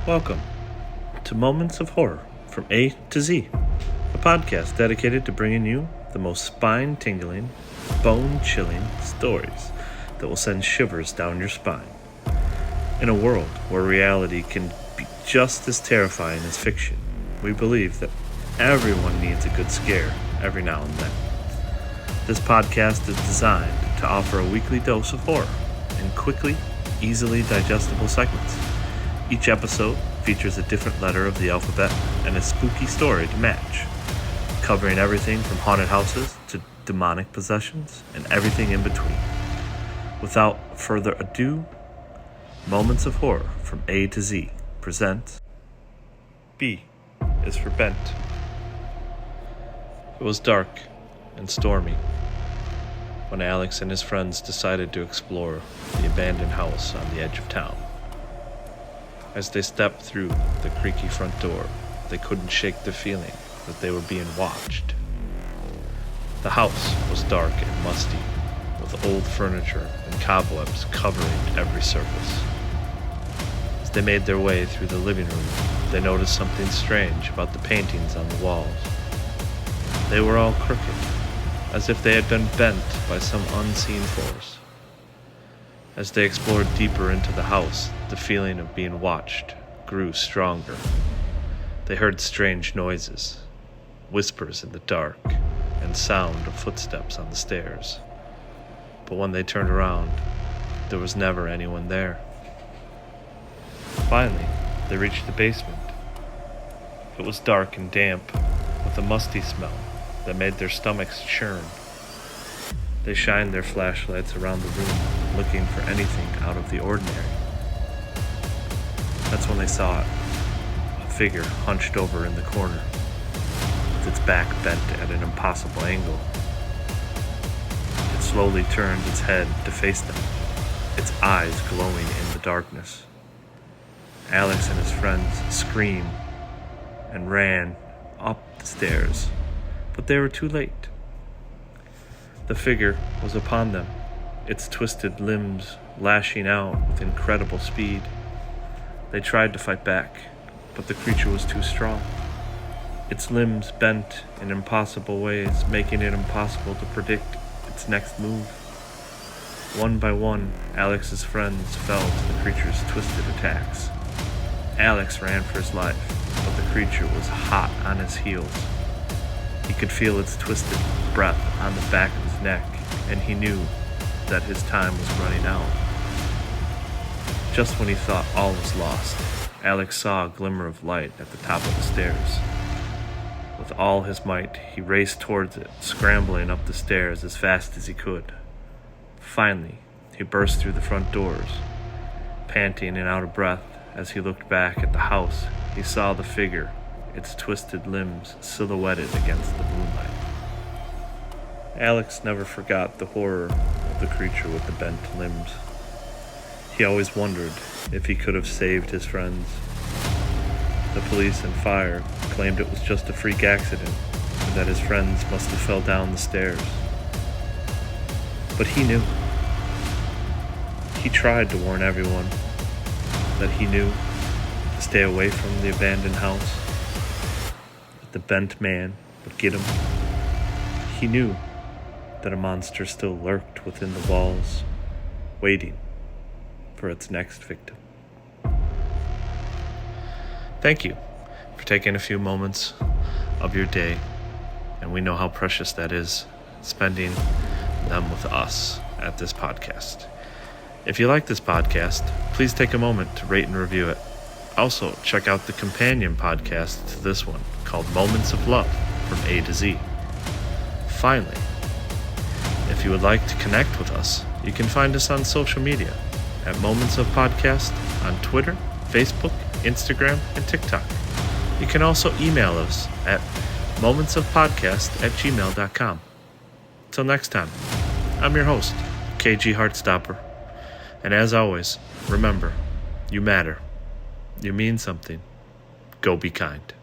Welcome to Moments of Horror from A to Z, a podcast dedicated to bringing you the most spine-tingling, bone-chilling stories that will send shivers down your spine. In a world where reality can be just as terrifying as fiction, we believe that everyone needs a good scare every now and then. This podcast is designed to offer a weekly dose of horror in quickly, easily digestible segments. Each episode features a different letter of the alphabet and a spooky story to match, covering everything from haunted houses to demonic possessions and everything in between. Without further ado, Moments of Horror from A to Z presents B is for Bent. It was dark and stormy when Alex and his friends decided to explore the abandoned house on the edge of town. As they stepped through the creaky front door, they couldn't shake the feeling that they were being watched. The house was dark and musty, with old furniture and cobwebs covering every surface. As they made their way through the living room, they noticed something strange about the paintings on the walls. They were all crooked, as if they had been bent by some unseen force. As they explored deeper into the house, the feeling of being watched grew stronger. They heard strange noises, whispers in the dark, and sound of footsteps on the stairs. But when they turned around, there was never anyone there. Finally, they reached the basement. It was dark and damp, with a musty smell that made their stomachs churn. They shined their flashlights around the room, looking for anything out of the ordinary. That's when they saw it, a figure hunched over in the corner, with its back bent at an impossible angle. It slowly turned its head to face them, its eyes glowing in the darkness. Alex and his friends screamed and ran up the stairs, but they were too late. The figure was upon them, its twisted limbs lashing out with incredible speed. They tried to fight back, but the creature was too strong. Its limbs bent in impossible ways, making it impossible to predict its next move. One by one, Alex's friends fell to the creature's twisted attacks. Alex ran for his life, but the creature was hot on his heels. He could feel its twisted breath on the back of his neck, and he knew that his time was running out. Just when he thought all was lost, Alex saw a glimmer of light at the top of the stairs. With all his might, he raced towards it, scrambling up the stairs as fast as he could. Finally, he burst through the front doors. Panting and out of breath, as he looked back at the house, he saw the figure, its twisted limbs silhouetted against the moonlight. Alex never forgot the horror of the creature with the bent limbs. He always wondered if he could have saved his friends. The police and fire claimed it was just a freak accident and that his friends must have fell down the stairs. But he knew. He tried to warn everyone that he knew to stay away from the abandoned house. The bent man would get him. He knew that a monster still lurked within the walls, waiting for its next victim. Thank you for taking a few moments of your day, and we know how precious that is, spending them with us at this podcast. If you like this podcast, please take a moment to rate and review it. Also, check out the companion podcast to this one, called Moments of Love from A to Z. Finally, if you would like to connect with us, you can find us on social media at Moments of Podcast on Twitter, Facebook, Instagram, and TikTok. You can also email us at momentsofpodcast@gmail.com. Till next time, I'm your host, KG Heartstopper. And as always, remember, you matter. You mean something. Go be kind.